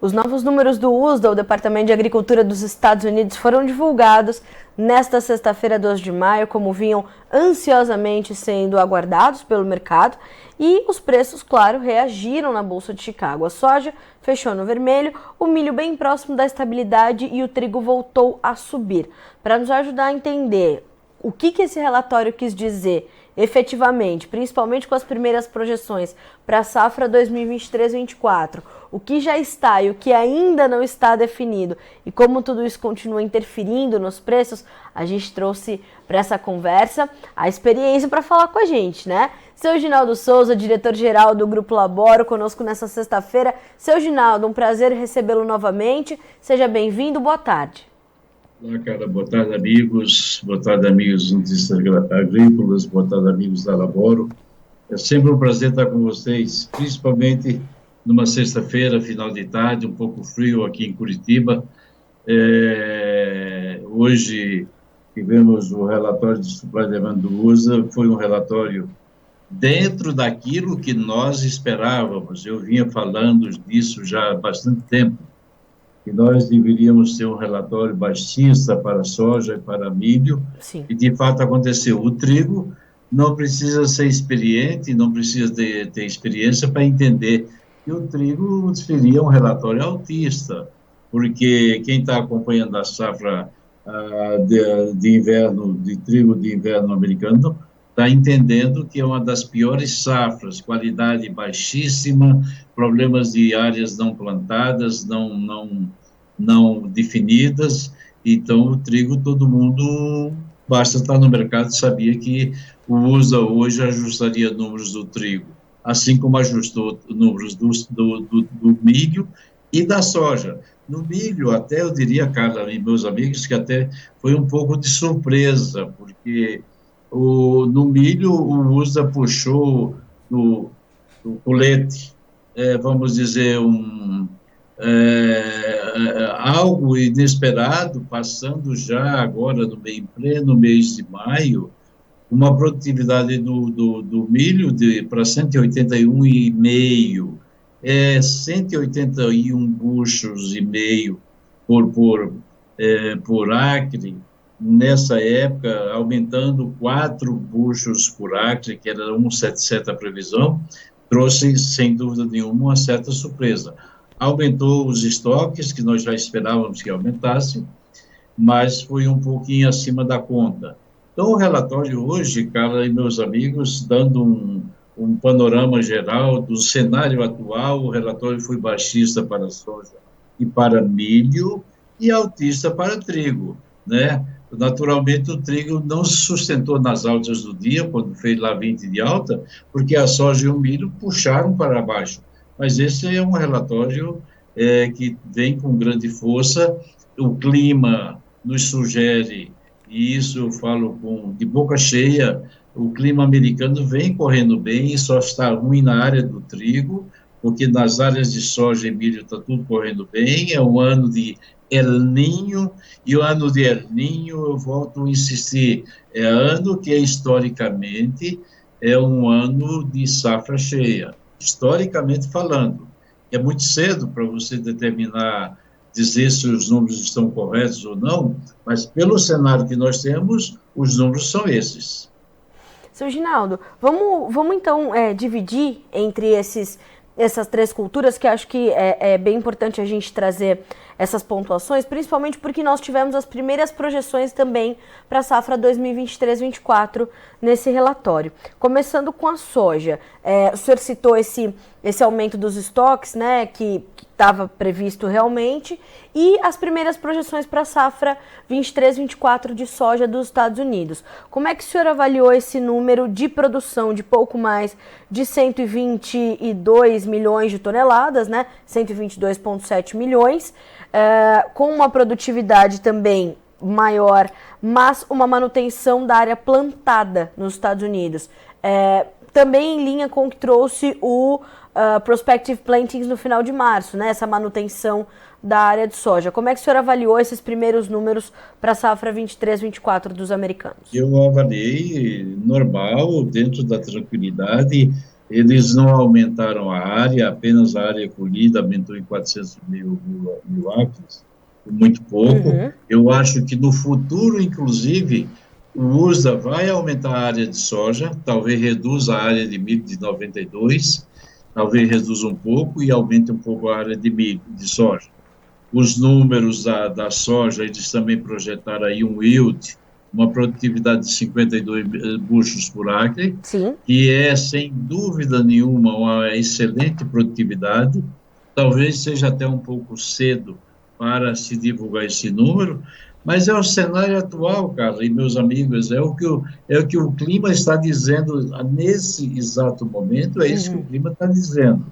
Os novos números do USDA, o Departamento de Agricultura dos Estados Unidos, foram divulgados nesta sexta-feira, 2 de maio, como vinham ansiosamente sendo aguardados pelo mercado. E os preços, claro, reagiram na Bolsa de Chicago. A soja fechou no vermelho, o milho bem próximo da estabilidade e o trigo voltou a subir. Para nos ajudar a entender o que esse relatório quis dizer efetivamente, principalmente com as primeiras projeções para a safra 2023-24, o que já está e o que ainda não está definido e como tudo isso continua interferindo nos preços, a gente trouxe para essa conversa a experiência para falar com a gente, né? Seu Ginaldo Souza, diretor-geral do Grupo Laboro, conosco nessa sexta-feira. Seu Ginaldo, um prazer recebê-lo novamente. Seja bem-vindo, boa tarde. Olá, cara. Boa tarde, amigos. Boa tarde, amigos notícias agrícolas. Boa tarde, amigos da Laboro. É sempre um prazer estar com vocês, principalmente numa sexta-feira, final de tarde, um pouco frio aqui em Curitiba. Hoje tivemos o relatório de supply and demand do USA, foi um relatório dentro daquilo que nós esperávamos. Eu vinha falando disso já há bastante tempo, que nós deveríamos ter um relatório baixista para soja e para milho. Sim. E de fato aconteceu. O trigo não precisa ser experiente, não precisa ter experiência para entender que o trigo seria um relatório altista, porque quem está acompanhando a safra de inverno, de trigo de inverno americano, está entendendo que é uma das piores safras, qualidade baixíssima, problemas de áreas não plantadas, não definidas. Então, o trigo, todo mundo, basta estar no mercado, sabia que o USA hoje ajustaria números do trigo, assim como ajustou números do milho e da soja. No milho, até eu diria, Carla e meus amigos, que até foi um pouco de surpresa, porque no milho o USA puxou o colete, vamos dizer, algo inesperado, passando já agora em pleno mês de maio, uma produtividade do milho para 181,5, 181 buchos e meio por acre, nessa época, aumentando 4 buchos por acre, que era 1,77 a previsão, trouxe, sem dúvida nenhuma, uma certa surpresa. Aumentou os estoques, que nós já esperávamos que aumentasse, mas foi um pouquinho acima da conta. Então, o relatório hoje, Carla e meus amigos, dando um panorama geral do cenário atual, o relatório foi baixista para soja e para milho e altista para trigo, né? Naturalmente, o trigo não se sustentou nas altas do dia, quando fez lá 20 de alta, porque a soja e o milho puxaram para baixo. Mas esse é um relatório que vem com grande força. O clima nos sugere, e isso eu falo de boca cheia, o clima americano vem correndo bem, só está ruim na área do trigo, porque nas áreas de soja e milho está tudo correndo bem. É um ano de El Niño, e o ano de El Niño, eu volto a insistir, é ano que historicamente é um ano de safra cheia, historicamente falando. É muito cedo para você determinar, dizer se os números estão corretos ou não, mas pelo cenário que nós temos, os números são esses. Seu Ginaldo, vamos então dividir entre essas três culturas, que acho que é bem importante a gente trazer essas pontuações, principalmente porque nós tivemos as primeiras projeções também para a safra 2023-24 nesse relatório. Começando com a soja, o senhor citou esse aumento dos estoques, né, que estava previsto realmente, e as primeiras projeções para a safra 23-24 de soja dos Estados Unidos. Como é que o senhor avaliou esse número de produção de pouco mais de 122 milhões de toneladas, né, 122,7 milhões, com uma produtividade também maior, mas uma manutenção da área plantada nos Estados Unidos? Também em linha com o que trouxe o Prospective Plantings no final de março, né? Essa manutenção da área de soja. Como é que o senhor avaliou esses primeiros números para a safra 23-24 dos americanos? Eu avaliei normal, dentro da tranquilidade. Eles não aumentaram a área, apenas a área colhida aumentou em 400 mil acres, muito pouco. Uhum. Eu acho que no futuro, inclusive, o USDA vai aumentar a área de soja, talvez reduza a área de milho de 92, talvez reduza um pouco e aumente um pouco a área de milho, de soja. Os números da soja, eles também projetaram aí um yield, uma produtividade de 52 bushels por acre, Sim. que é, sem dúvida nenhuma, uma excelente produtividade. Talvez seja até um pouco cedo para se divulgar esse número, mas é o cenário atual, cara, e meus amigos, é o que o clima está dizendo nesse exato momento, é isso que o clima está dizendo.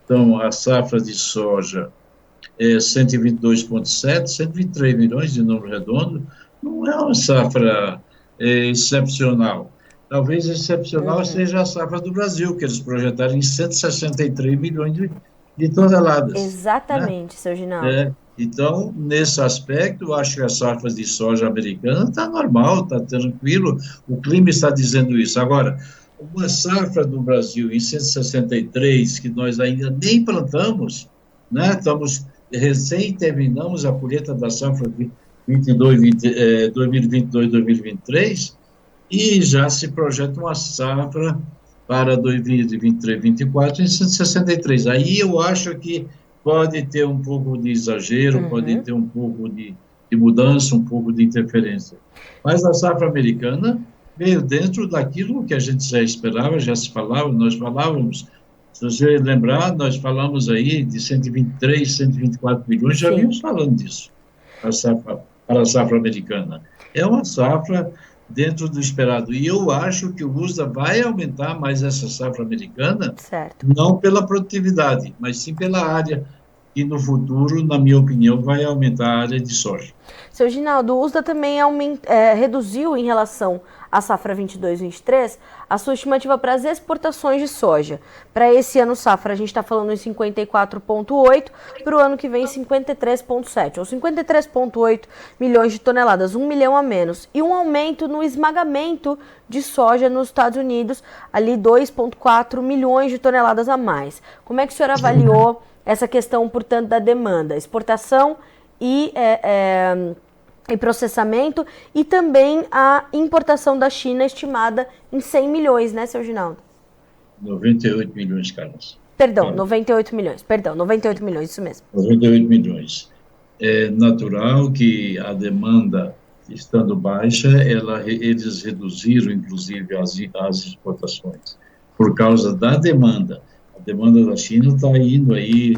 Então, a safra de soja é 122,7, 123 milhões de número redondo, não é uma safra excepcional. Talvez excepcional seja a safra do Brasil, que eles projetaram em 163 milhões de toneladas. Exatamente, Né? seu Ginaldo. Então, nesse aspecto, eu acho que a safra de soja americana está normal, está tranquilo, o clima está dizendo isso. Agora, uma safra do Brasil em 163, que nós ainda nem plantamos, né? Recém terminamos a colheita da safra 2022-2023, e já se projeta uma safra para 2023-2024 em 163. Aí eu acho que pode ter um pouco de exagero, pode ter um pouco de mudança, um pouco de interferência. Mas a safra americana veio dentro daquilo que a gente já esperava, já se falava, nós falávamos. Se você lembrar, nós falamos aí de 123, 124 milhões, já vimos falando disso, para a safra americana. É uma safra dentro do esperado. E eu acho que o USDA vai aumentar mais essa safra americana, certo, não pela produtividade, mas sim pela área, e no futuro, na minha opinião, vai aumentar a área de soja. Seu Ginaldo, o USDA também reduziu em relação à safra 22-23 a sua estimativa para as exportações de soja. Para esse ano safra, a gente está falando em 54,8, para o ano que vem 53,7, ou 53,8 milhões de toneladas, 1 milhão a menos. E um aumento no esmagamento de soja nos Estados Unidos, ali 2,4 milhões de toneladas a mais. Como é que o senhor avaliou essa questão, portanto, da demanda, exportação e processamento, e também a importação da China estimada em 100 milhões, né, seu Ginaldo? 98 milhões, Carlos. Perdão, 98 milhões, perdão, 98 milhões, isso mesmo. 98 milhões. É natural que a demanda, estando baixa, eles reduziram, inclusive, as exportações, por causa da demanda. A demanda da China está indo aí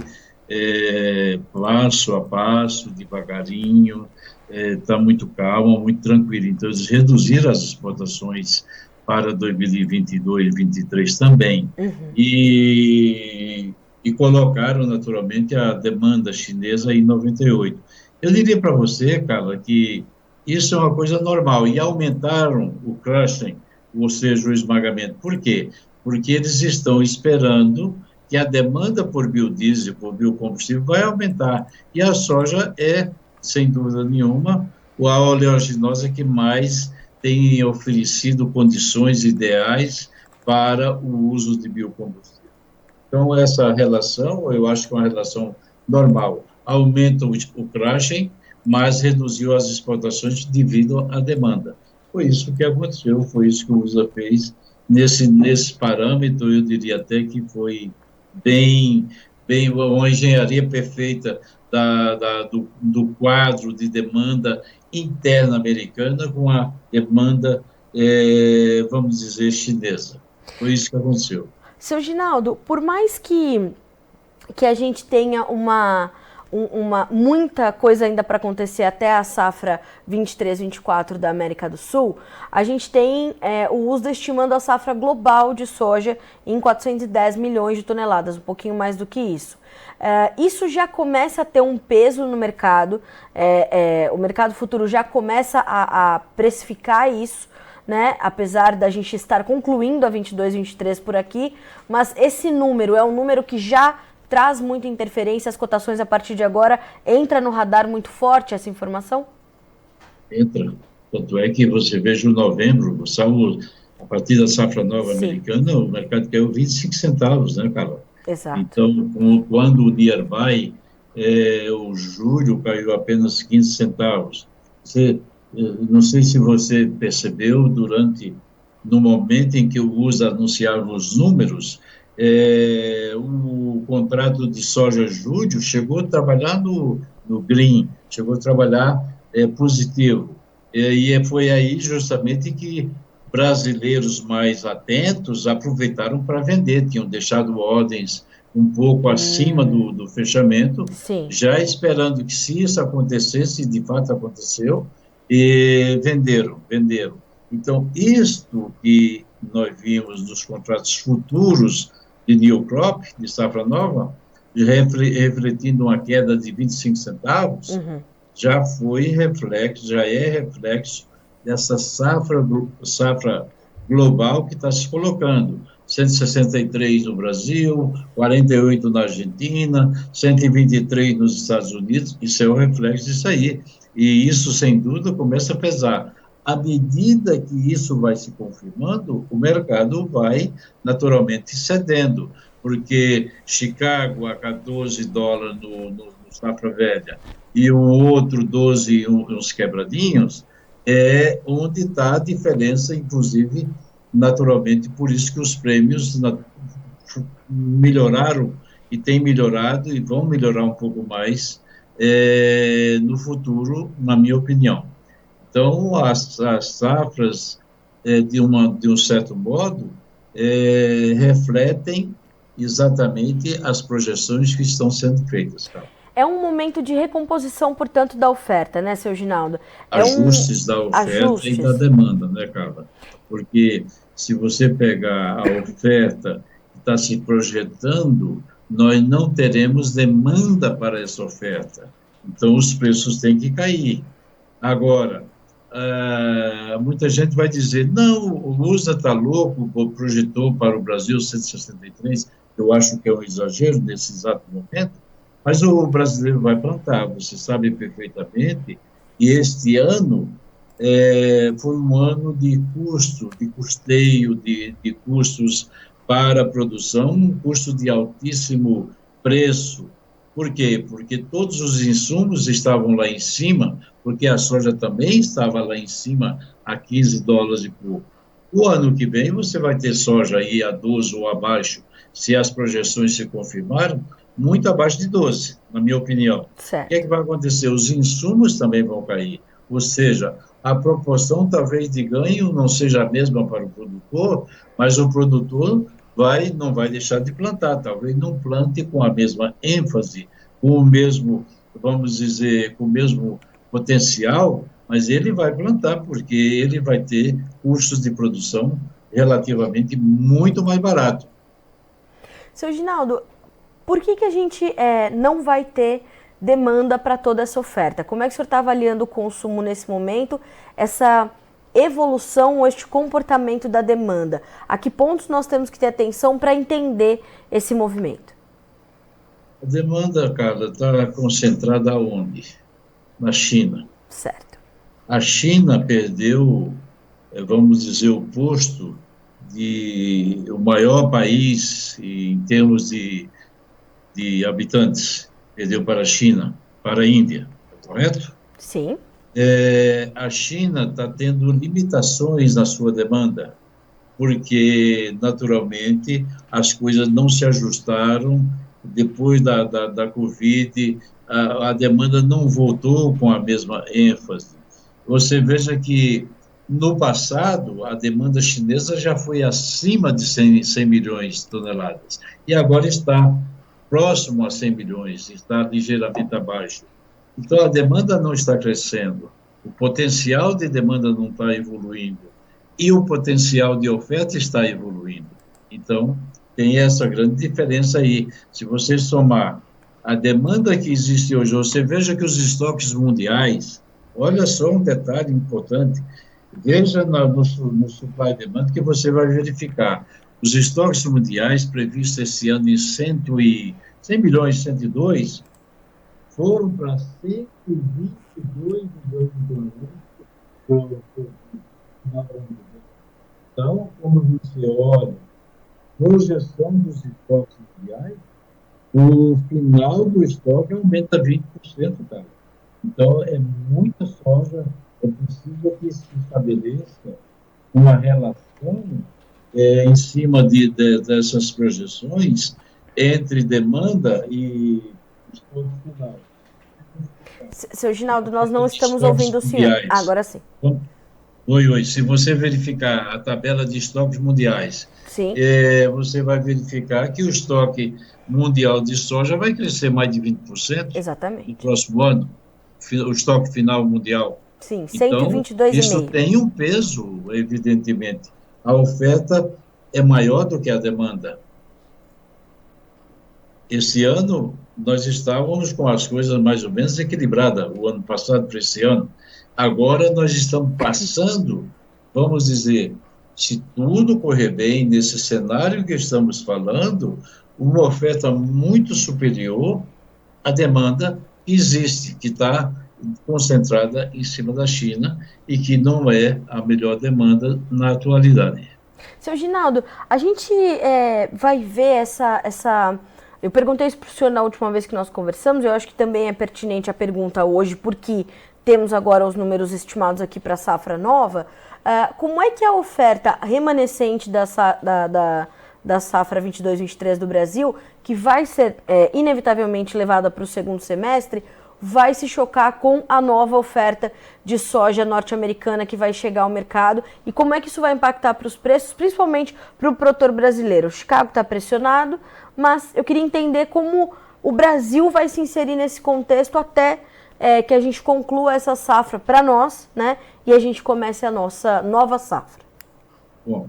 passo a passo, devagarinho, está muito calma, muito tranquilo. Então, eles reduziram as exportações para 2022 e 2023 também. E colocaram, naturalmente, a demanda chinesa em 98. Eu diria para você, Carla, que isso é uma coisa normal. E aumentaram o crushing, ou seja, o esmagamento. Por quê? Porque eles estão esperando que a demanda por biodiesel, por biocombustível, vai aumentar. E a soja é, sem dúvida nenhuma, a oleaginosa que mais tem oferecido condições ideais para o uso de biocombustível. Então, essa relação, eu acho que é uma relação normal. Aumenta o crushing, mas reduziu as exportações devido à demanda. Foi isso que aconteceu, foi isso que o USDA fez nesse parâmetro. Eu diria até que foi bem uma engenharia perfeita do quadro de demanda interna americana com a demanda, vamos dizer, chinesa. Foi isso que aconteceu. Seu Ginaldo, por mais que a gente tenha muita coisa ainda para acontecer até a safra 23-24 da América do Sul, a gente tem o USDA estimando a safra global de soja em 410 milhões de toneladas, um pouquinho mais do que isso. Isso já começa a ter um peso no mercado, o mercado futuro já começa a precificar isso, né? Apesar da gente estar concluindo a 22-23 por aqui, mas esse número é um número que já traz muita interferência, as cotações a partir de agora, entra no radar muito forte essa informação? Entra. Tanto é que você veja o novembro, A partir da safra nova Sim. americana, o mercado caiu 25 centavos, né, Carla? Exato. Então, quando o nearby, o julho caiu apenas 15 centavos. Não sei se você percebeu, no momento em que o USA anunciava os números, o contrato de soja julho chegou a trabalhar no green, chegou a trabalhar positivo. E foi aí justamente que brasileiros mais atentos aproveitaram para vender, tinham deixado ordens um pouco acima do fechamento, Sim. já esperando que, se isso acontecesse, de fato aconteceu, e venderam. Então, isto que nós vimos nos contratos futuros de new crop, de safra nova, refletindo uma queda de 25 centavos, já é reflexo dessa safra global que está se colocando. 163 no Brasil, 48 na Argentina, 123 nos Estados Unidos, isso é o reflexo disso aí. E isso, sem dúvida, começa a pesar. À medida que isso vai se confirmando, o mercado vai naturalmente cedendo, porque Chicago a 14 dólares no safra velha e o outro 12 uns quebradinhos, é onde está a diferença, inclusive, naturalmente, por isso que os prêmios melhoraram e têm melhorado e vão melhorar um pouco mais no futuro, na minha opinião. Então, as safras, de um certo modo, refletem exatamente as projeções que estão sendo feitas, Carla. É um momento de recomposição, portanto, da oferta, né, seu Ginaldo? Ajustes da oferta e da demanda, né, Carla? Porque se você pegar a oferta que está se projetando, nós não teremos demanda para essa oferta. Então, os preços têm que cair. Agora, muita gente vai dizer, não, o USA está louco, projetou para o Brasil 163, eu acho que é um exagero nesse exato momento, mas o brasileiro vai plantar, você sabe perfeitamente, e este ano foi um ano de custeio, de custos para a produção, um custo de altíssimo preço. Por quê? Porque todos os insumos estavam lá em cima, porque a soja também estava lá em cima, a 15 dólares e pouco. O ano que vem você vai ter soja aí a 12 ou abaixo, se as projeções se confirmaram, muito abaixo de 12, na minha opinião. Certo. O que é que vai acontecer? Os insumos também vão cair, ou seja, a proporção talvez de ganho não seja a mesma para o produtor, mas o produtor não vai deixar de plantar, talvez não plante com a mesma ênfase, com o mesmo, vamos dizer, com o mesmo potencial, mas ele vai plantar, porque ele vai ter custos de produção relativamente muito mais baratos. Seu Ginaldo, por que a gente não vai ter demanda para toda essa oferta? Como é que o senhor está avaliando o consumo nesse momento, essa evolução ou este comportamento da demanda? A que pontos nós temos que ter atenção para entender esse movimento? A demanda, Carla, está concentrada onde? Na China. Certo. A China perdeu, vamos dizer, o posto de o maior país em termos de habitantes, perdeu para a China, para a Índia, correto? Sim. A China está tendo limitações na sua demanda, porque, naturalmente, as coisas não se ajustaram depois da Covid, a demanda não voltou com a mesma ênfase. Você veja que, no passado, a demanda chinesa já foi acima de 100 milhões de toneladas, e agora está próximo a 100 milhões, está ligeiramente abaixo. Então, a demanda não está crescendo, o potencial de demanda não está evoluindo, e o potencial de oferta está evoluindo. Então, tem essa grande diferença aí. Se você somar a demanda que existe hoje, você veja que os estoques mundiais, olha só um detalhe importante, veja no supply and demand que você vai verificar. Os estoques mundiais previstos esse ano em 100 milhões, 102, foram para 122 milhões de dólares. Então, quando você olha projeção dos estoques mundiais, o final do estoque aumenta 20%, cara. Então, é muita soja, é preciso que se estabeleça uma relação em cima dessas projeções entre demanda e estoque final. Seu Ginaldo, nós não estamos Estoques ouvindo o senhor. mundiais. Agora sim. Oi. Se você verificar a tabela de estoques mundiais, Sim. Você vai verificar que o estoque mundial de soja vai crescer mais de 20% Exatamente. no próximo ano, o estoque final mundial. Sim, Então, 122,5. isso tem um peso, evidentemente. A oferta é maior do que a demanda. Esse ano, nós estávamos com as coisas mais ou menos equilibradas, o ano passado para esse ano. Agora, nós estamos passando, vamos dizer, se tudo correr bem nesse cenário que estamos falando, uma oferta muito superior à demanda que existe, que está concentrada em cima da China e que não é a melhor demanda na atualidade. Seu Ginaldo, a gente vai ver essa... Eu perguntei isso para o senhor na última vez que nós conversamos, eu acho que também é pertinente a pergunta hoje, porque temos agora os números estimados aqui para a safra nova. Como é que a oferta remanescente da safra 22-23 do Brasil, que vai ser inevitavelmente levada para o segundo semestre, vai se chocar com a nova oferta de soja norte-americana que vai chegar ao mercado, e como é que isso vai impactar para os preços, principalmente para o produtor brasileiro? O Chicago está pressionado, mas eu queria entender como o Brasil vai se inserir nesse contexto até que a gente conclua essa safra para nós, né, e a gente comece a nossa nova safra. Bom,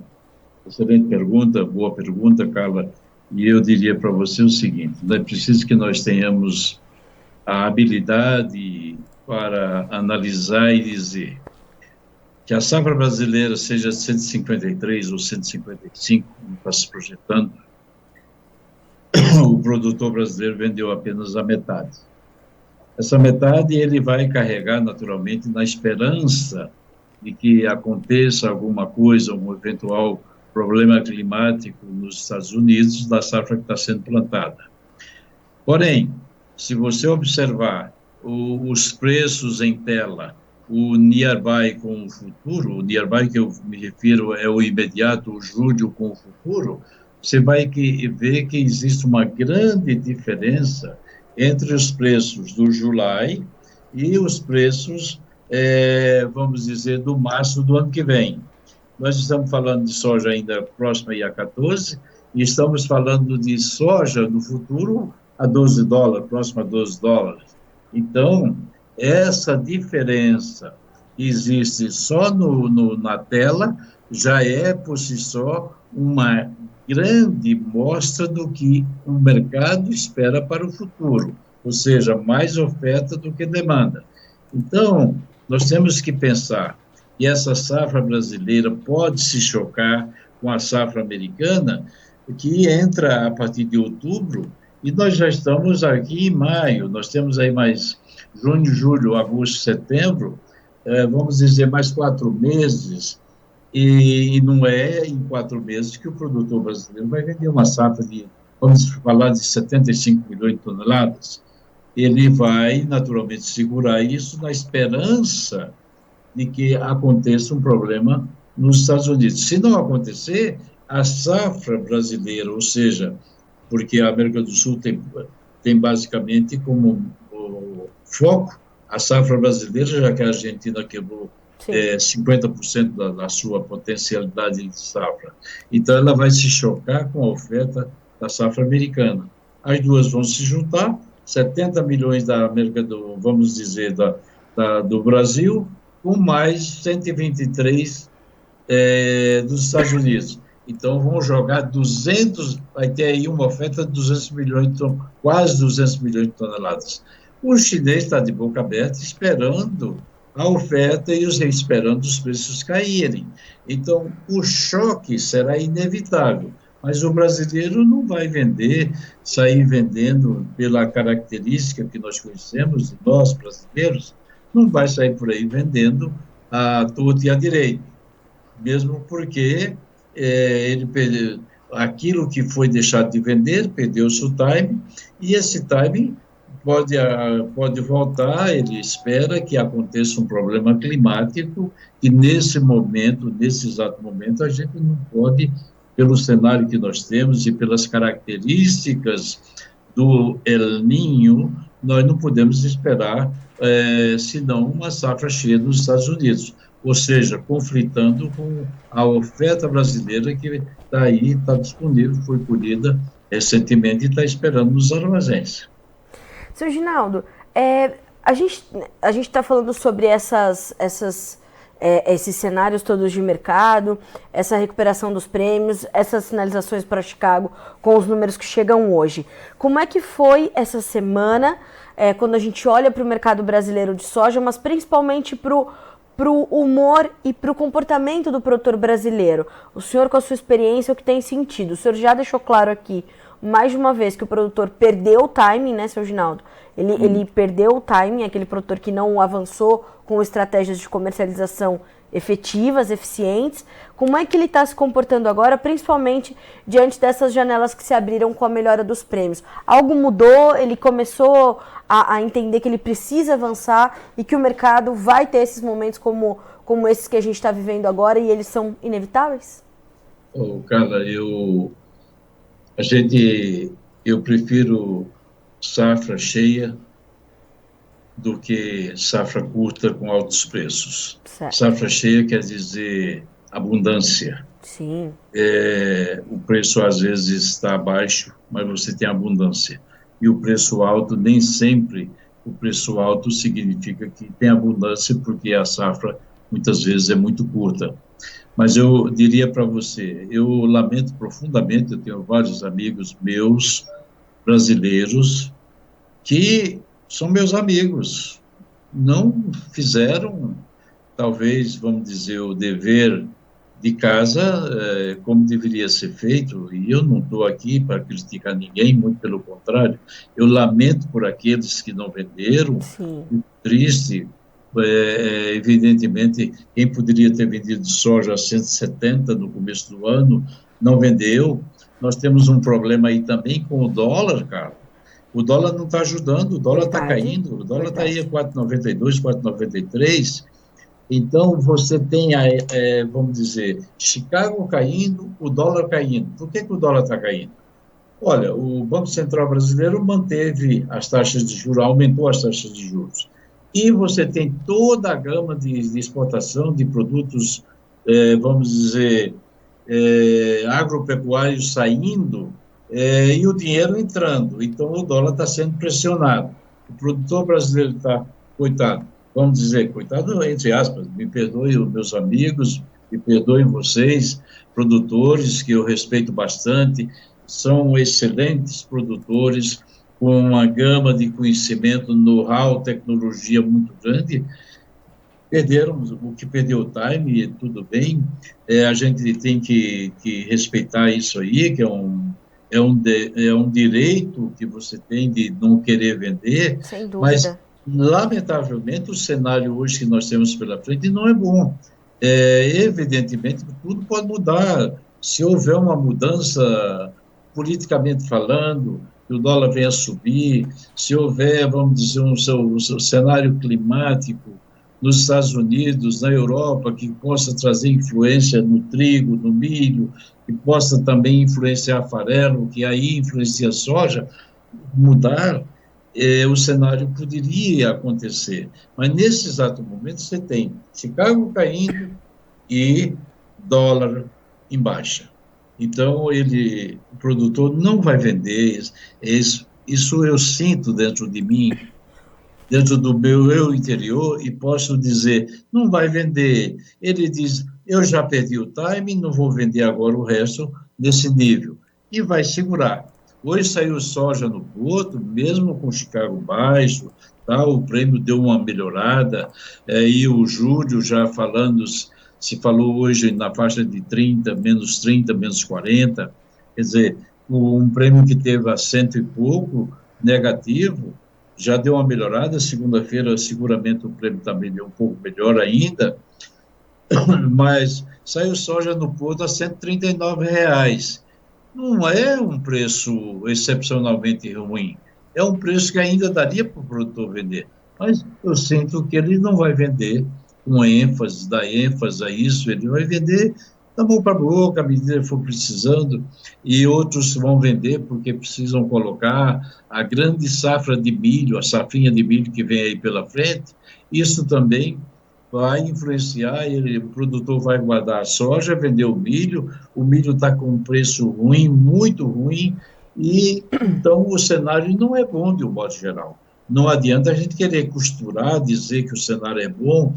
excelente pergunta, boa pergunta, Carla, e eu diria para você o seguinte: é preciso que nós tenhamos a habilidade para analisar e dizer que a safra brasileira seja 153 ou 155, como está se projetando, o produtor brasileiro vendeu apenas a metade. Essa metade ele vai carregar naturalmente na esperança de que aconteça alguma coisa, um eventual problema climático nos Estados Unidos da safra que está sendo plantada. Porém, se você observar os preços em tela, o nearby com o futuro, o nearby que eu me refiro é o imediato, o julho com o futuro, você vai ver que existe uma grande diferença entre os preços do July e os preços, vamos dizer, do março do ano que vem. Nós estamos falando de soja ainda próxima a 14, e estamos falando de soja no futuro a $12, próximo a $12. Então, essa diferença que existe só na tela já é, por si só, uma grande mostra do que o mercado espera para o futuro, ou seja, mais oferta do que demanda. Então, nós temos que pensar que essa safra brasileira pode se chocar com a safra americana, que entra a partir de outubro, e nós já estamos aqui em maio, nós temos aí mais junho, julho, agosto, setembro, vamos dizer, mais 4 meses, e não é em 4 meses que o produtor brasileiro vai vender uma safra de, vamos falar, de 75 milhões de toneladas. Ele vai, naturalmente, segurar isso na esperança de que aconteça um problema nos Estados Unidos. Se não acontecer, a safra brasileira, ou seja, porque a América do Sul tem basicamente como foco a safra brasileira, já que a Argentina quebrou 50% da sua potencialidade de safra. Então, ela vai se chocar com a oferta da safra americana. As duas vão se juntar, 70 milhões da América vamos dizer, do Brasil, com mais 123 dos Estados Unidos. Então, vão jogar 200, vai ter aí uma oferta de 200 milhões, quase 200 milhões de toneladas. O chinês está de boca aberta, esperando a oferta e esperando os preços caírem. Então, o choque será inevitável, mas o brasileiro não vai sair vendendo pela característica que nós conhecemos, de nós brasileiros, não vai sair por aí vendendo à torta e à direita. mesmo porque ele perdeu aquilo que foi deixado de vender, perdeu-se o time, e esse time pode voltar. Ele espera que aconteça um problema climático, e nesse exato momento, a gente não pode, pelo cenário que nós temos e pelas características do El Niño, nós não podemos esperar, senão uma safra cheia nos Estados Unidos, ou seja, conflitando com a oferta brasileira que está aí, está disponível, foi colhida recentemente e está esperando nos armazéns. Seu Ginaldo, a gente está falando sobre esses cenários todos de mercado, essa recuperação dos prêmios, essas sinalizações para Chicago com os números que chegam hoje. Como é que foi essa semana, quando a gente olha para o mercado brasileiro de soja, mas principalmente para o humor e para o comportamento do produtor brasileiro? O senhor, com a sua experiência, o que tem sentido? O senhor já deixou claro aqui, mais de uma vez, que o produtor perdeu o timing, né, seu Ginaldo? Ele perdeu o timing, aquele produtor que não avançou com estratégias de comercialização efetivas, eficientes. Como é que ele está se comportando agora, principalmente diante dessas janelas que se abriram com a melhora dos prêmios? Algo mudou? Ele começou a entender que ele precisa avançar e que o mercado vai ter esses momentos como esses que a gente está vivendo agora, e eles são inevitáveis? Carla, eu prefiro safra cheia do que safra curta com altos preços. Certo. Safra cheia quer dizer abundância. Sim. O preço às vezes está baixo, mas você tem abundância. E o preço alto, nem sempre o preço alto significa que tem abundância, porque a safra muitas vezes é muito curta. Mas eu diria para você, eu lamento profundamente, eu tenho vários amigos meus, brasileiros, que são meus amigos, não fizeram, talvez, vamos dizer, o dever de casa como deveria ser feito, e eu não estou aqui para criticar ninguém, muito pelo contrário, eu lamento por aqueles que não venderam. Sim. Triste. Evidentemente, quem poderia ter vendido soja a 170 no começo do ano, não vendeu. Nós temos um problema aí também com o dólar, cara. O dólar não está ajudando, o dólar está caindo, o dólar está aí a 4,92, 4,93. Então, você tem, vamos dizer, Chicago caindo, o dólar caindo. Por que o dólar está caindo? Olha, o Banco Central brasileiro manteve as taxas de juros, aumentou as taxas de juros. E você tem toda a gama de exportação de produtos, vamos dizer, agropecuários saindo, e o dinheiro entrando. Então, o dólar está sendo pressionado. O produtor brasileiro está, coitado, vamos dizer, coitado entre aspas, me perdoem os meus amigos, me perdoem vocês, produtores, que eu respeito bastante, são excelentes produtores, com uma gama de conhecimento, know-how, tecnologia muito grande. Perderam, o que perdeu o time, tudo bem, a gente tem que respeitar isso aí, que é um direito que você tem de não querer vender. Sem dúvida. Mas, lamentavelmente, o cenário hoje que nós temos pela frente não é bom. Evidentemente, tudo pode mudar. Se houver uma mudança, politicamente falando, que o dólar venha a subir, se houver, vamos dizer, um cenário climático nos Estados Unidos, na Europa, que possa trazer influência no trigo, no milho, que possa também influenciar farelo, que aí influencia a soja, mudar, o cenário poderia acontecer. Mas nesse exato momento você tem Chicago caindo e dólar em baixa. Então, o produtor não vai vender, isso eu sinto dentro de mim, dentro do meu eu interior, e posso dizer, não vai vender. Ele diz, eu já perdi o time, não vou vender agora o resto nesse nível. E vai segurar. Hoje saiu soja no Porto, mesmo com Chicago baixo, tá? O prêmio deu uma melhorada, e o Júlio já falando, se falou hoje na faixa de 30, menos 40, quer dizer, um prêmio que teve a 100 e pouco, negativo, já deu uma melhorada. Segunda-feira, seguramente, o prêmio também deu um pouco melhor ainda. mas saiu soja no porto a R$ 139. Não é um preço excepcionalmente ruim, é um preço que ainda daria para o produtor vender, mas eu sinto que ele não vai vender com ênfase, dar ênfase a isso, ele vai vender da boca para boca, à medida que for precisando, e outros vão vender porque precisam colocar a grande safra de milho, a safrinha de milho que vem aí pela frente. Isso também vai influenciar, o produtor vai guardar a soja, vender o milho está com um preço ruim, muito ruim, e então o cenário não é bom de um modo geral. Não adianta a gente querer costurar, dizer que o cenário é bom,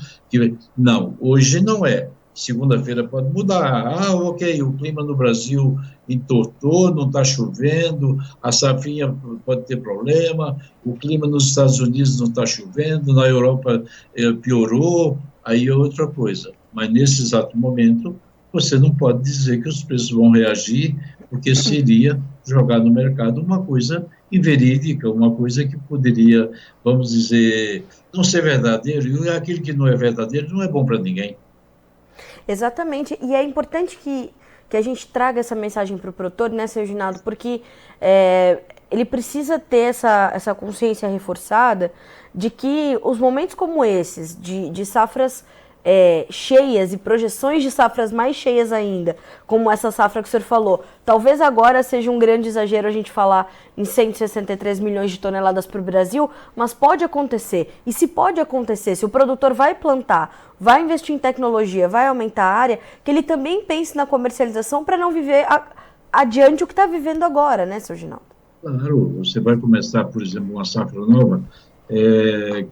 não, hoje não é. Segunda-feira pode mudar. Ah, ok, o clima no Brasil entortou, não está chovendo, a safrinha pode ter problema, o clima nos Estados Unidos não está chovendo, na Europa piorou, aí é outra coisa. Mas nesse exato momento, você não pode dizer que os preços vão reagir, porque seria jogar no mercado uma coisa inverídica, uma coisa que poderia, vamos dizer, não ser verdadeiro, e aquilo que não é verdadeiro não é bom para ninguém. Exatamente, e é importante que a gente traga essa mensagem para o produtor, né, seu Ginaldo, porque ele precisa ter essa consciência reforçada de que os momentos como esses, de safras cheias e projeções de safras mais cheias ainda, como essa safra que o senhor falou, talvez agora seja um grande exagero a gente falar em 163 milhões de toneladas para o Brasil, mas pode acontecer. E se pode acontecer, se o produtor vai plantar, vai investir em tecnologia, vai aumentar a área, que ele também pense na comercialização para não viver adiante o que está vivendo agora, né, seu Ginaldo? Claro, você vai começar, por exemplo, uma safra nova,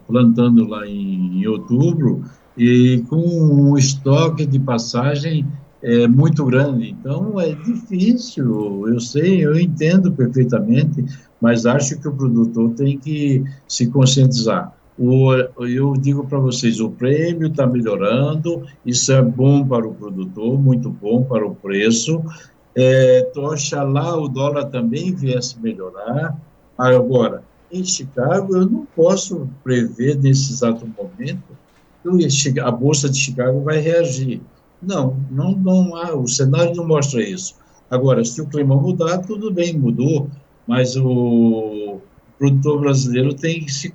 plantando lá em outubro, e com um estoque de passagem muito grande. Então, é difícil, eu sei, eu entendo perfeitamente, mas acho que o produtor tem que se conscientizar. Eu digo para vocês, o prêmio está melhorando, isso é bom para o produtor, muito bom para o preço. Oxalá o dólar também viesse melhorar. Agora, em Chicago, eu não posso prever nesse exato momento a Bolsa de Chicago vai reagir. Não há, o cenário não mostra isso. Agora, se o clima mudar, tudo bem, mudou, mas o produtor brasileiro tem que se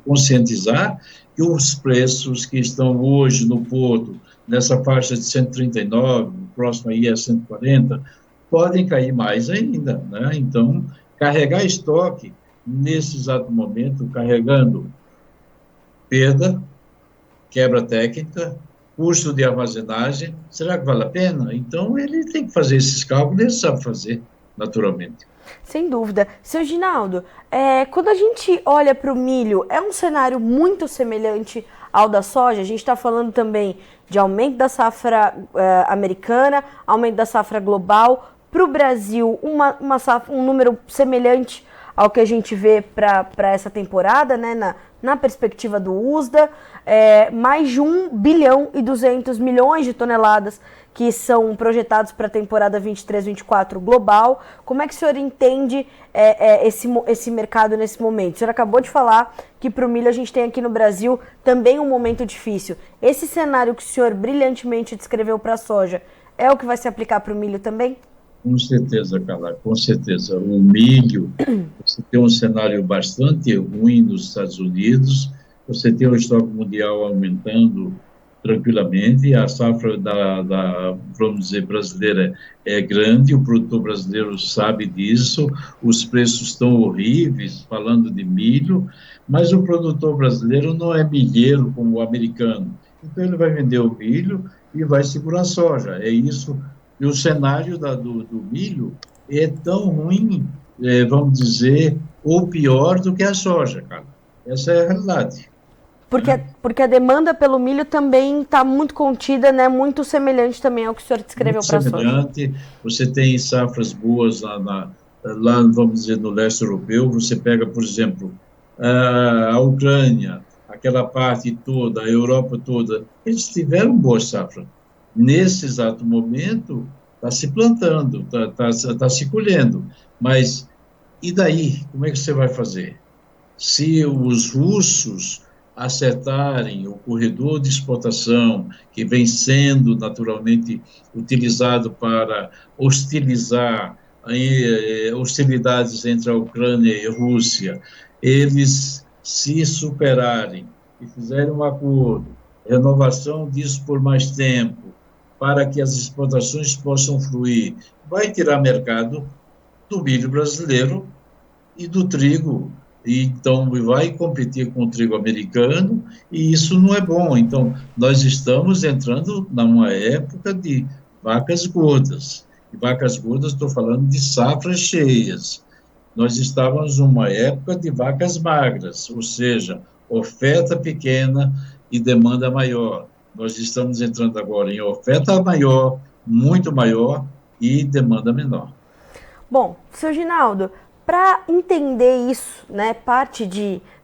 conscientizar que os preços que estão hoje no porto, nessa faixa de 139, o próximo aí é 140, podem cair mais ainda, né? Então, carregar estoque nesse exato momento, carregando perda, quebra técnica, custo de armazenagem, será que vale a pena? Então, ele tem que fazer esses cálculos, ele sabe fazer, naturalmente. Sem dúvida. Seu Ginaldo, quando a gente olha para o milho, é um cenário muito semelhante ao da soja? A gente está falando também de aumento da safra americana, aumento da safra global. Para o Brasil, uma safra, um número semelhante ao que a gente vê para essa temporada, né, na perspectiva do USDA, mais de 1 bilhão e 200 milhões de toneladas que são projetados para a temporada 23-24 global. Como é que o senhor entende esse mercado nesse momento? O senhor acabou de falar que para o milho a gente tem aqui no Brasil também um momento difícil. Esse cenário que o senhor brilhantemente descreveu para a soja é o que vai se aplicar para o milho também? Com certeza, Carla, com certeza. O milho, você tem um cenário bastante ruim nos Estados Unidos, você tem o estoque mundial aumentando tranquilamente, a safra vamos dizer, brasileira é grande, o produtor brasileiro sabe disso, os preços estão horríveis, falando de milho, mas o produtor brasileiro não é milheiro como o americano, então ele vai vender o milho e vai segurar a soja, é isso. E o cenário do milho é tão ruim, vamos dizer, ou pior do que a soja, cara. Essa é a realidade. Porque a demanda pelo milho também está muito contida, né? Muito semelhante também ao que o senhor descreveu para a soja. Semelhante, você tem safras boas lá, vamos dizer, no leste europeu, você pega, por exemplo, a Ucrânia, aquela parte toda, a Europa toda, eles tiveram boa safra. Nesse exato momento, está se plantando, está se colhendo. Mas, e daí? Como é que você vai fazer? Se os russos acertarem o corredor de exportação, que vem sendo naturalmente utilizado para hostilizar hostilidades entre a Ucrânia e a Rússia, eles se superarem e fizerem um acordo, renovação disso por mais tempo, para que as exportações possam fluir, vai tirar mercado do milho brasileiro e do trigo, e então vai competir com o trigo americano, e isso não é bom. Então, nós estamos entrando numa época de vacas gordas. E vacas gordas, estou falando de safras cheias. Nós estávamos numa época de vacas magras, ou seja, oferta pequena e demanda maior. Nós estamos entrando agora em oferta maior, muito maior, e demanda menor. Bom, seu Ginaldo, para entender isso, né, parte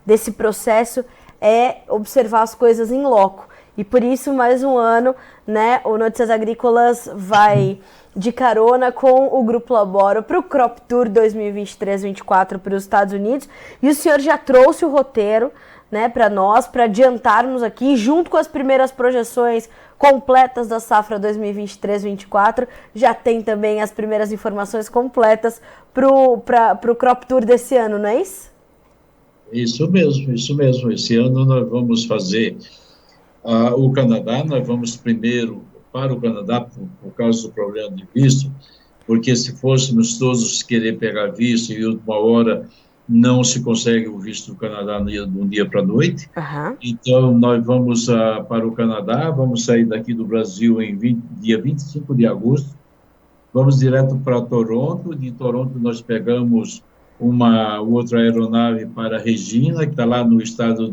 desse processo é observar as coisas em loco. E por isso, mais um ano, né, o Notícias Agrícolas vai de carona com o Grupo Laboro para o Crop Tour 2023-24 para os Estados Unidos. E o senhor já trouxe o roteiro, né, para nós, para adiantarmos aqui, junto com as primeiras projeções completas da safra 2023-24, já tem também as primeiras informações completas para o Crop Tour desse ano, não é isso? Isso mesmo, isso mesmo. Esse ano nós vamos fazer o Canadá, nós vamos primeiro para o Canadá por causa do problema de visto, porque se fôssemos todos querer pegar visto e última hora não se consegue o visto do Canadá de um dia para a noite. Uhum. Então, nós vamos para o Canadá, vamos sair daqui do Brasil em dia 25 de agosto, vamos direto para Toronto, de Toronto nós pegamos uma outra aeronave para Regina, que está lá no estado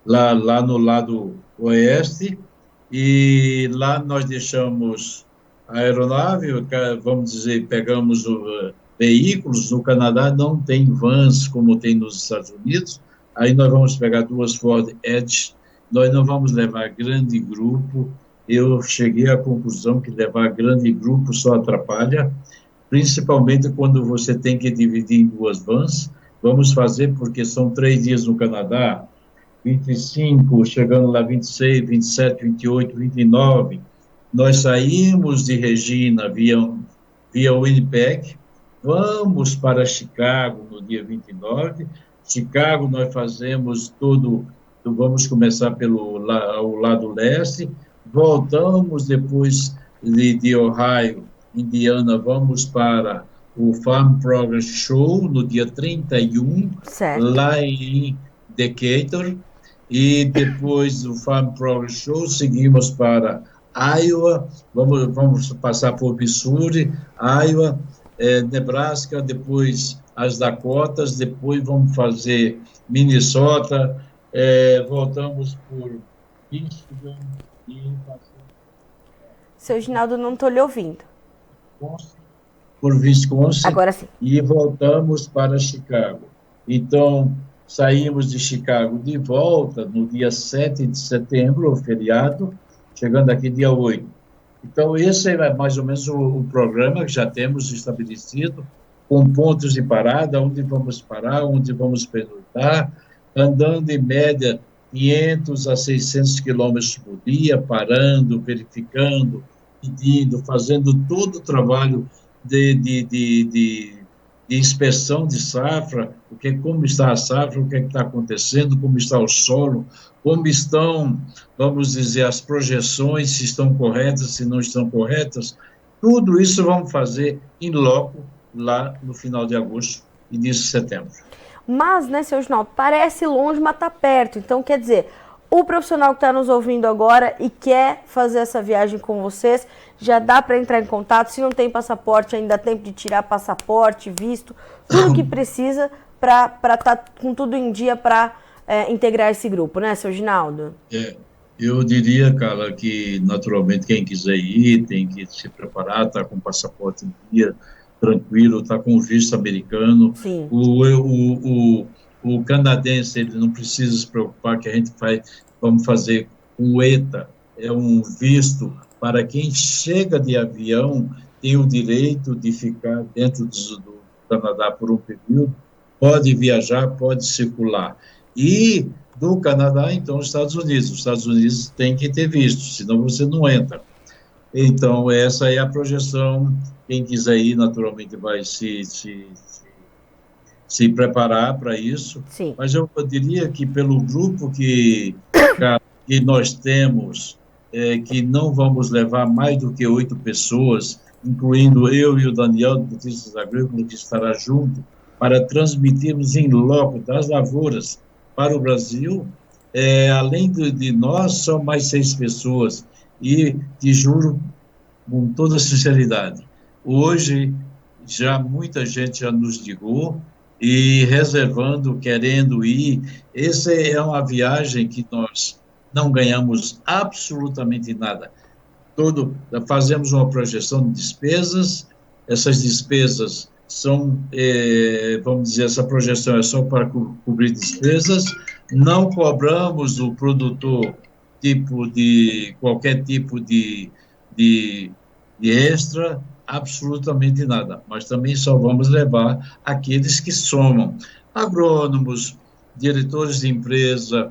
lá no lado oeste, e lá nós deixamos a aeronave, vamos dizer, pegamos veículos. No Canadá não tem vans como tem nos Estados Unidos, aí nós vamos pegar 2 Ford Edge, nós não vamos levar grande grupo. Eu cheguei à conclusão que levar grande grupo só atrapalha, principalmente quando você tem que dividir em 2 vans. Vamos fazer porque são 3 dias no Canadá, 25, chegando lá 26, 27, 28, 29, nós saímos de Regina via Winnipeg, vamos para Chicago no dia 29, Chicago nós fazemos vamos começar pelo lado leste, voltamos depois de Ohio, Indiana, vamos para o Farm Progress Show no dia 31, certo, lá em Decatur, e depois do Farm Progress Show seguimos para Iowa, vamos passar por Missouri, Iowa, Nebraska, depois as Dakotas, depois vamos fazer Minnesota, voltamos por Michigan e Seu Ginaldo, não estou lhe ouvindo. Por Wisconsin. Agora sim. E voltamos para Chicago. Então, saímos de Chicago de volta no dia 7 de setembro, o feriado, chegando aqui dia 8. Então, esse é mais ou menos o programa que já temos estabelecido, com pontos de parada, onde vamos parar, onde vamos pernoitar, andando em média 500 a 600 quilômetros por dia, parando, verificando, pedindo, fazendo todo o trabalho de inspeção de safra, como está a safra, o que está acontecendo, como está o solo, como estão, vamos dizer, as projeções, se estão corretas, se não estão corretas. Tudo isso vamos fazer em loco, lá no final de agosto, início de setembro. Mas, né, seu Ginaldo, parece longe, mas está perto. Então, quer dizer, o profissional que está nos ouvindo agora e quer fazer essa viagem com vocês, já dá para entrar em contato. Se não tem passaporte, ainda dá tempo de tirar passaporte, visto, tudo que precisa para estar com tudo em dia para integrar esse grupo, né, seu Ginaldo? Eu diria, Carla, que naturalmente quem quiser ir tem que se preparar, tá com o passaporte em dia, tranquilo, está com o visto americano. Sim. O canadense, ele não precisa se preocupar, que a gente vamos fazer um ETA, é um visto para quem chega de avião, tem o direito de ficar dentro do Canadá por um período, pode viajar, pode circular. E do Canadá, então, os Estados Unidos. Os Estados Unidos têm que ter visto, senão você não entra. Então, essa é a projeção. Quem quiser ir, naturalmente, vai se preparar para isso. Sim. Mas eu diria que pelo grupo que nós temos, que não vamos levar mais do que 8 pessoas, incluindo eu e o Daniel, do Notícias Agrícolas, que estará junto, para transmitirmos em loco das lavouras para o Brasil. Além de nós, são mais 6 pessoas. E te juro, com toda sinceridade, hoje já muita gente já nos ligou e reservando, querendo ir. Essa é uma viagem que nós não ganhamos absolutamente nada. Fazemos uma projeção de despesas, essas despesas são, vamos dizer, essa projeção é só para cobrir despesas, não cobramos do produtor qualquer tipo de extra, absolutamente nada, mas também só vamos levar aqueles que somam, agrônomos, diretores de empresa,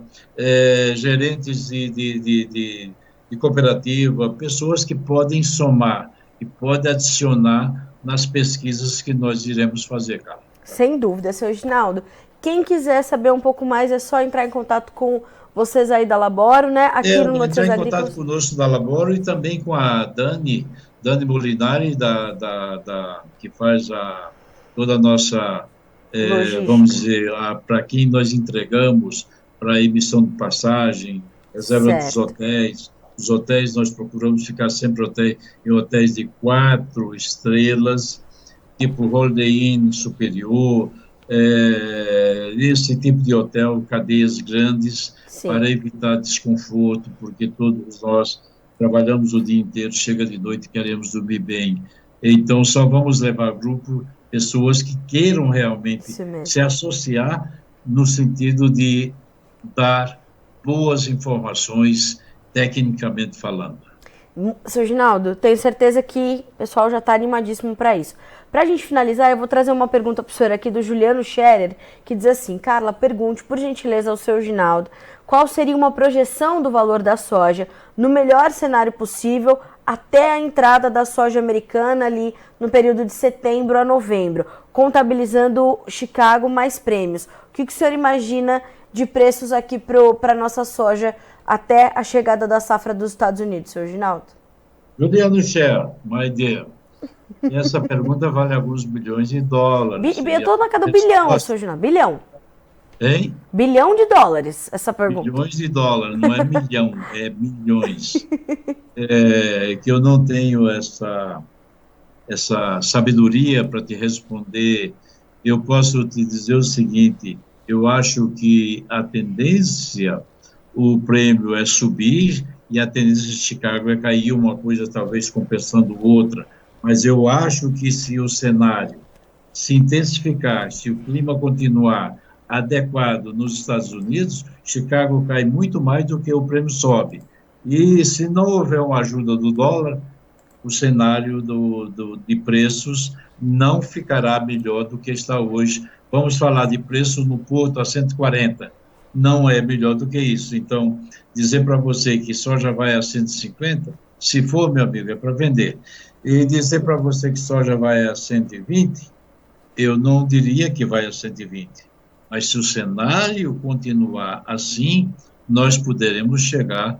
gerentes de cooperativa, pessoas que podem somar, que podem adicionar nas pesquisas que nós iremos fazer, Carla. Sem dúvida, seu Reginaldo. Quem quiser saber um pouco mais, é só entrar em contato com vocês aí da Laboro, né? Aqui no Notícias Entrar em Agrícolas. contato conosco da Laboro e também com a Dani Molinari, que faz toda a nossa, vamos dizer, para quem nós entregamos para a emissão de passagem, reserva dos hotéis. Os hotéis, nós procuramos ficar sempre em hotéis de 4 estrelas, tipo Holiday Inn Superior, esse tipo de hotel, cadeias grandes, sim, para evitar desconforto, porque todos nós trabalhamos o dia inteiro, chega de noite, queremos dormir bem. Então, só vamos levar grupo, pessoas que queiram realmente se associar no sentido de dar boas informações, tecnicamente falando. Seu Reginaldo, tenho certeza que o pessoal já está animadíssimo para isso. Para a gente finalizar, eu vou trazer uma pergunta para o senhor aqui do Juliano Scherer, que diz assim: Carla, pergunte, por gentileza, ao seu Reginaldo, qual seria uma projeção do valor da soja no melhor cenário possível até a entrada da soja americana ali no período de setembro a novembro, contabilizando Chicago mais prêmios. O que o senhor imagina de preços aqui para a nossa soja até a chegada da safra dos Estados Unidos, seu Reginaldo? Juliano Scherer, my dear, essa pergunta vale alguns bilhões de dólares. Eu estou na cada bilhão, seu Reginaldo, bilhão. Hein? Bilhão de dólares, essa pergunta. Bilhões de dólares, não é milhão, é milhões. Que eu não tenho essa sabedoria para te responder. Eu posso te dizer o seguinte: eu acho que a tendência, o prêmio é subir e a tendência de Chicago é cair, uma coisa talvez compensando outra. Mas eu acho que se o cenário se intensificar, se o clima continuar adequado nos Estados Unidos, Chicago cai muito mais do que o prêmio sobe. E se não houver uma ajuda do dólar, o cenário de preços não ficará melhor do que está hoje. Vamos falar de preço no Porto a 140, não é melhor do que isso. Então, dizer para você que soja vai a 150, se for, meu amigo, é para vender. E dizer para você que soja vai a 120, eu não diria que vai a 120. Mas se o cenário continuar assim, nós poderemos chegar a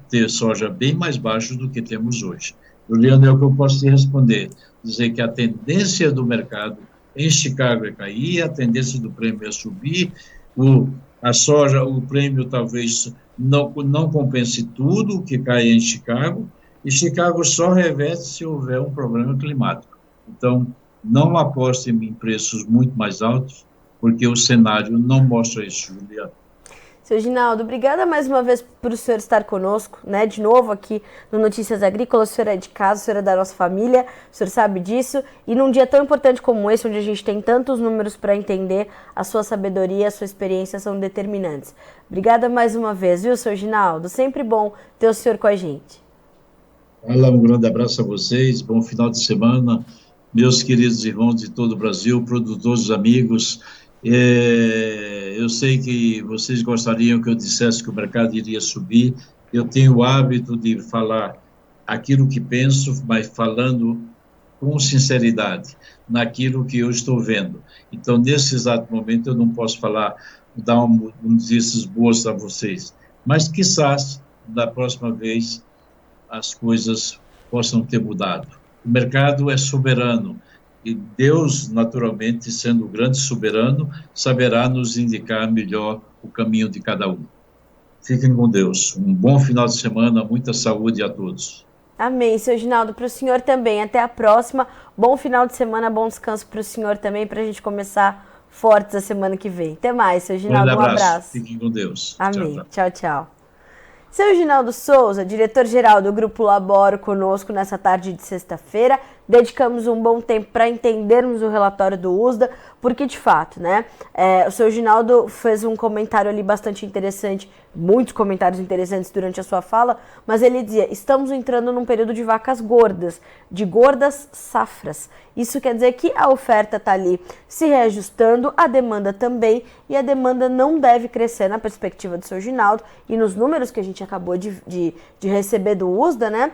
ter soja bem mais baixo do que temos hoje. Juliano, é o que eu posso te responder. Dizer que a tendência do mercado em Chicago é cair, a tendência do prêmio é subir, a soja, o prêmio talvez não compense tudo que cai em Chicago, e Chicago só reverte se houver um problema climático. Então, não aposte em preços muito mais altos, porque o cenário não mostra isso, Juliano. Seu Reginaldo, obrigada mais uma vez por o senhor estar conosco, né, de novo aqui no Notícias Agrícolas. O senhor é de casa, o senhor é da nossa família, o senhor sabe disso, e num dia tão importante como esse, onde a gente tem tantos números para entender, a sua sabedoria, a sua experiência são determinantes. Obrigada mais uma vez, viu, seu Reginaldo? Sempre bom ter o senhor com a gente. Olá, um grande abraço a vocês, bom final de semana, meus queridos irmãos de todo o Brasil, produtores, amigos. Eu sei que vocês gostariam que eu dissesse que o mercado iria subir. Eu tenho o hábito de falar aquilo que penso, mas falando com sinceridade naquilo que eu estou vendo. Então, nesse exato momento, eu não posso falar, dar notícias boas a vocês, mas quizás, da próxima vez, as coisas possam ter mudado. O mercado é soberano e Deus, naturalmente, sendo o grande soberano, saberá nos indicar melhor o caminho de cada um. Fiquem com Deus. Um bom final de semana, muita saúde a todos. Amém, seu Ginaldo, para o senhor também. Até a próxima. Bom final de semana, bom descanso para o senhor também, para a gente começar fortes a semana que vem. Até mais, seu Ginaldo. Um abraço. Fiquem com Deus. Amém. Tchau, tchau. Seu Ginaldo Souza, diretor-geral do Grupo Laboro, conosco nessa tarde de sexta-feira. Dedicamos um bom tempo para entendermos o relatório do USDA, porque de fato, né, o seu Ginaldo fez um comentário ali bastante interessante, muitos comentários interessantes durante a sua fala, mas ele dizia, estamos entrando num período de vacas gordas, de gordas safras. Isso quer dizer que a oferta está ali se reajustando, a demanda também, e a demanda não deve crescer na perspectiva do seu Ginaldo, e nos números que a gente acabou de receber do USDA, né,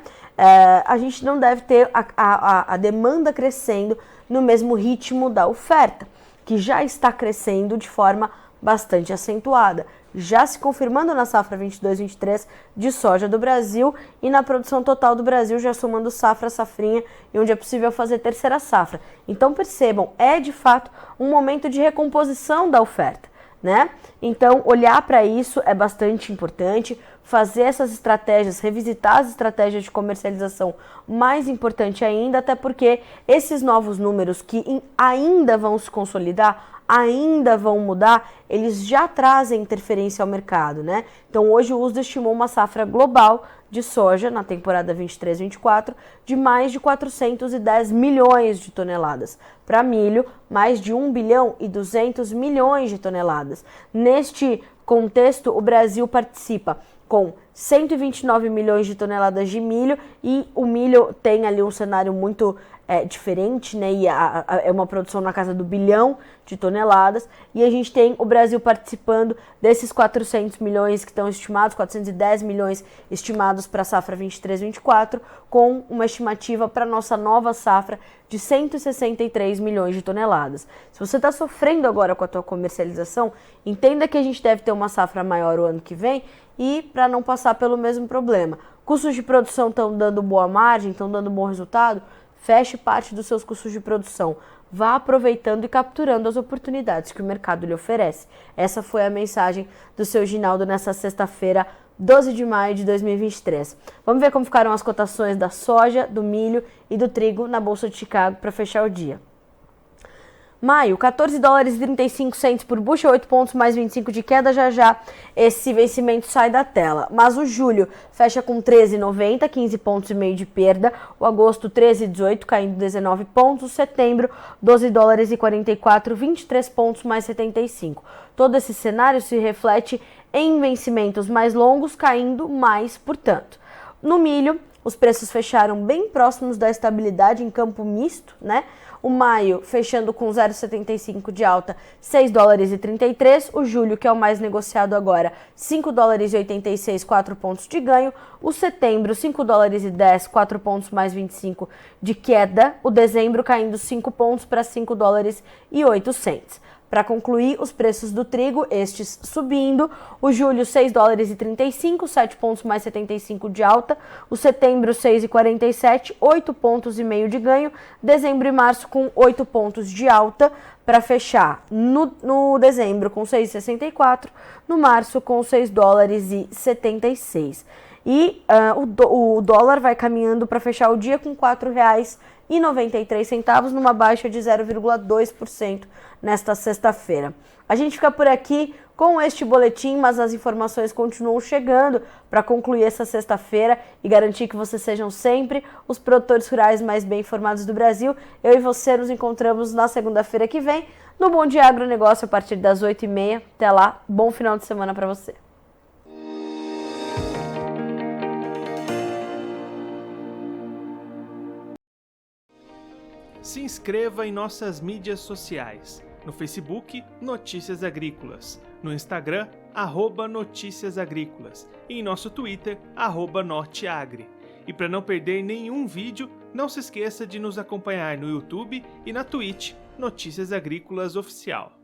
a gente não deve ter a demanda crescendo no mesmo ritmo da oferta, que já está crescendo de forma bastante acentuada, já se confirmando na safra 22-23 de soja do Brasil e na produção total do Brasil, já somando safra, safrinha, e onde é possível fazer terceira safra. Então percebam, é de fato um momento de recomposição da oferta, né? Então olhar para isso é bastante importante, fazer essas estratégias, revisitar as estratégias de comercialização, mais importante ainda, até porque esses novos números que ainda vão se consolidar, ainda vão mudar, eles já trazem interferência ao mercado, né? Então hoje o USDA estimou uma safra global de soja na temporada 23-24 de mais de 410 milhões de toneladas. Para milho, mais de 1 bilhão e 200 milhões de toneladas. Neste contexto, o Brasil participa com 129 milhões de toneladas de milho, e o milho tem ali um cenário muito diferente, né? E é uma produção na casa do bilhão de toneladas, e a gente tem o Brasil participando desses 400 milhões que estão estimados, 410 milhões estimados para a safra 23-24, com uma estimativa para a nossa nova safra de 163 milhões de toneladas. Se você está sofrendo agora com a tua comercialização, entenda que a gente deve ter uma safra maior o ano que vem, e para não passar pelo mesmo problema. Custos de produção estão dando boa margem, estão dando bom resultado, feche parte dos seus custos de produção. Vá aproveitando e capturando as oportunidades que o mercado lhe oferece. Essa foi a mensagem do seu Ginaldo nessa sexta-feira, 12 de maio de 2023. Vamos ver como ficaram as cotações da soja, do milho e do trigo na Bolsa de Chicago para fechar o dia. Maio, 14 dólares e 35 centos por bushel, 8 pontos mais 25 de queda, já esse vencimento sai da tela. Mas o julho fecha com 13,90, 15 pontos e meio de perda. O agosto, 13,18, caindo 19 pontos. Setembro, 12 dólares e 44, 23 pontos mais 75. Todo esse cenário se reflete em vencimentos mais longos, caindo mais, portanto. No milho, os preços fecharam bem próximos da estabilidade em campo misto, né? O maio fechando com 0,75 de alta, 6 dólares e 33. O julho, que é o mais negociado agora, 5 dólares e 86, 4 pontos de ganho. O setembro, 5 dólares e 10, 4 pontos mais 25 de queda. O dezembro caindo 5 pontos para 5 dólares e 8 centos. Para concluir, os preços do trigo, estes subindo. O julho, 6 dólares e 35, 7 pontos mais 75 de alta. O setembro, 6,47, 8 pontos e meio de ganho. Dezembro e março com 8 pontos de alta, para fechar no dezembro com 6,64, no março com 6 dólares e 76. E o dólar vai caminhando para fechar o dia com R$ 4,93, numa baixa de 0,2% nesta sexta-feira. A gente fica por aqui com este boletim, mas as informações continuam chegando para concluir essa sexta-feira e garantir que vocês sejam sempre os produtores rurais mais bem informados do Brasil. Eu e você nos encontramos na segunda-feira que vem no Bom Dia Agronegócio a partir das 8h30. Até lá, bom final de semana para você. Se inscreva em nossas mídias sociais. No Facebook, Notícias Agrícolas. No Instagram, @Notícias Agrícolas. E em nosso Twitter, @Norteagri. E para não perder nenhum vídeo, não se esqueça de nos acompanhar no YouTube e na Twitch, Notícias Agrícolas Oficial.